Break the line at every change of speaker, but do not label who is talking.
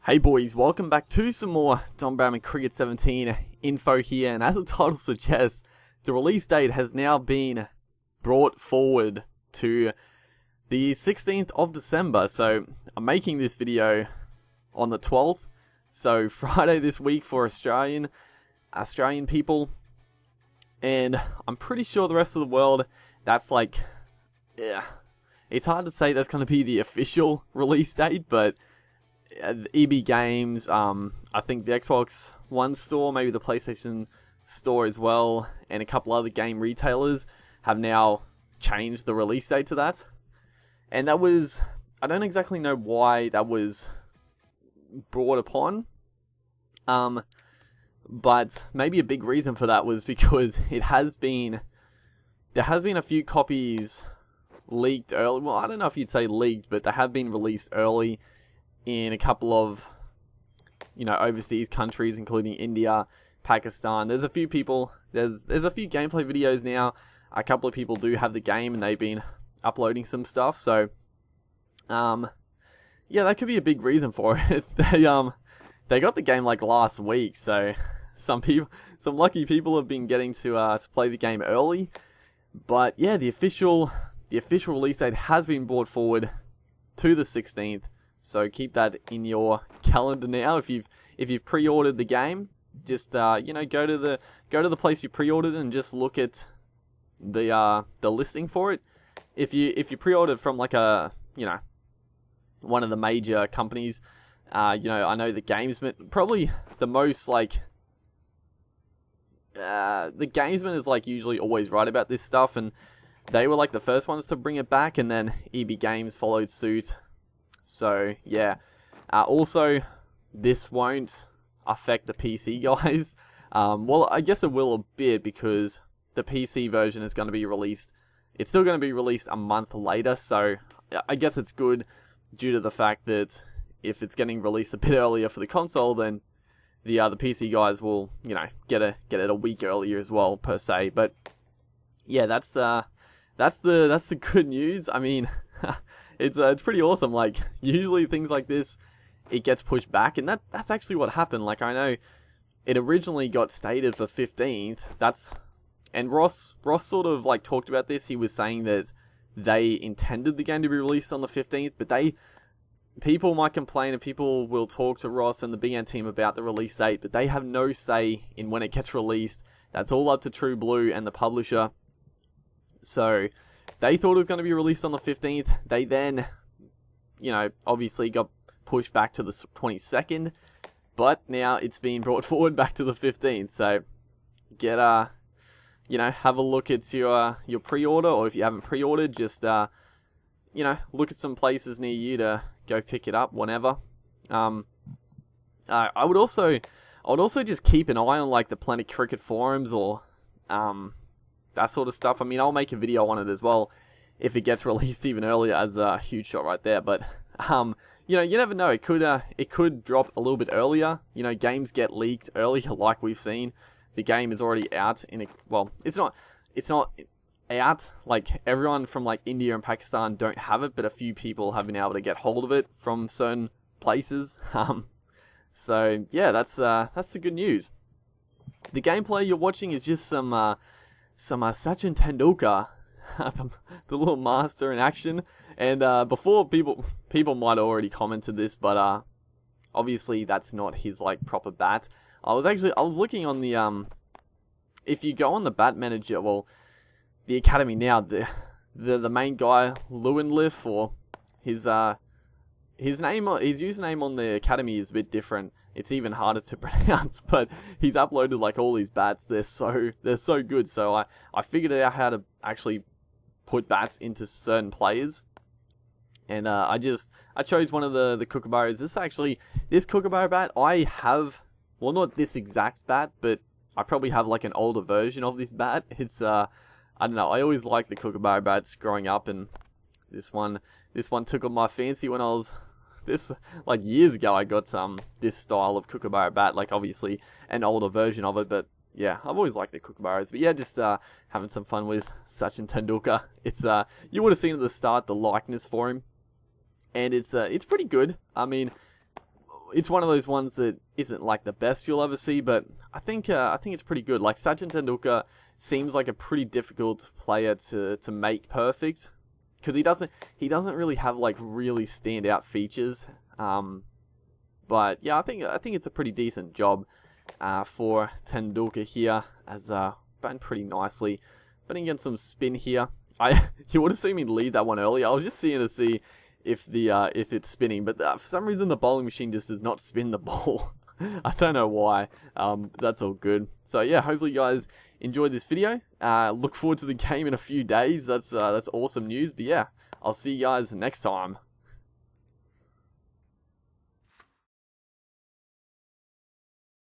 Hey boys, welcome back to some more Don Bradman Cricket 17 info here, and as the title suggests, the release date has now been brought forward to the 16th of December, so I'm making this video on the 12th, so Friday this week for Australian people, and I'm pretty sure the rest of the world, that's like, yeah, it's hard to say that's going to be the official release date, but EB Games, I think the Xbox One store, maybe the PlayStation store as well, and a couple other game retailers have now changed the release date to that. And that was, I don't exactly know why that was brought upon, but maybe a big reason for that was because there has been a few copies leaked early. Well, I don't know if you'd say leaked, but they have been released early in a couple of, overseas countries, including India, Pakistan. There's a few people, there's a few gameplay videos now. A couple of people do have the game and they've been uploading some stuff. So, yeah, that could be a big reason for it. They got the game like last week, so some lucky people have been getting to play the game early. But yeah, the official release date has been brought forward to the 16th. So keep that in your calendar now. If you've pre-ordered the game, just go to the place you pre-ordered and just look at the listing for it. If you pre-ordered from like one of the major companies, I know the Gamesman, probably the most like the Gamesman is like usually always right about this stuff, and they were like the first ones to bring it back, and then EB Games followed suit. So, yeah. Also, this won't affect the PC guys. Well, I guess it will a bit because the PC version is going to be released. It's still going to be released a month later, so I guess it's good due to the fact that if it's getting released a bit earlier for the console, then the PC guys will, get it a week earlier as well, per se. But yeah, that's the good news. I mean, it's pretty awesome. Like, usually things like this, it gets pushed back, and that's actually what happened. Like, I know it originally got stated for 15th. And Ross sort of like talked about this. He was saying that they intended the game to be released on the 15th, but people might complain and people will talk to Ross and the BN team about the release date, but they have no say in when it gets released. That's all up to True Blue and the publisher. So they thought it was going to be released on the 15th. They then, obviously got pushed back to the 22nd. But now it's been brought forward back to the 15th. So get have a look at your pre-order, or if you haven't pre-ordered, just look at some places near you to go pick it up whenever. I would also just keep an eye on like the Planet Cricket forums or that sort of stuff. I mean, I'll make a video on it as well if it gets released even earlier, as a huge shot right there. But you never know. It could drop a little bit earlier. Games get leaked earlier, like we've seen. The game is already out it's not out. Like, everyone from like India and Pakistan don't have it, but a few people have been able to get hold of it from certain places. So yeah, that's the good news. The gameplay you're watching is just some Sachin Tendulkar, the little master in action. And before, people might have already commented this, but obviously that's not his like proper bat. I was looking on the if you go on the bat manager, well, the academy now, the main guy, Lewinliff, or his username on the academy is a bit different. It's even harder to pronounce, but he's uploaded like all these bats. They're so good. So I figured out how to actually put bats into certain players, and I chose one of the Kookaburras. This Kookaburra bat I have. Well, not this exact bat, but I probably have like an older version of this bat. It's I don't know. I always liked the Kookaburra bats growing up, and this one tickled my fancy when I was years ago. I got this style of Kookaburra bat, like obviously an older version of it, but yeah, I've always liked the Kookaburras. But yeah, just having some fun with Sachin Tendulkar. It's you would have seen at the start the likeness for him, and it's pretty good. I mean, it's one of those ones that isn't like the best you'll ever see, but I think it's pretty good. Like Sachin Tendulkar seems like a pretty difficult player to make perfect, because he doesn't really have like really standout features. But yeah, I think it's a pretty decent job for Tendulkar here, as banned pretty nicely. But again, some spin here. You would have seen me lead that one earlier. I was just seeing to see if it's spinning, but for some reason the bowling machine just does not spin the ball. I don't know why. That's all good. So yeah, hopefully you guys enjoyed this video. Look forward to the game in a few days. That's awesome news. But yeah, I'll see you guys next time.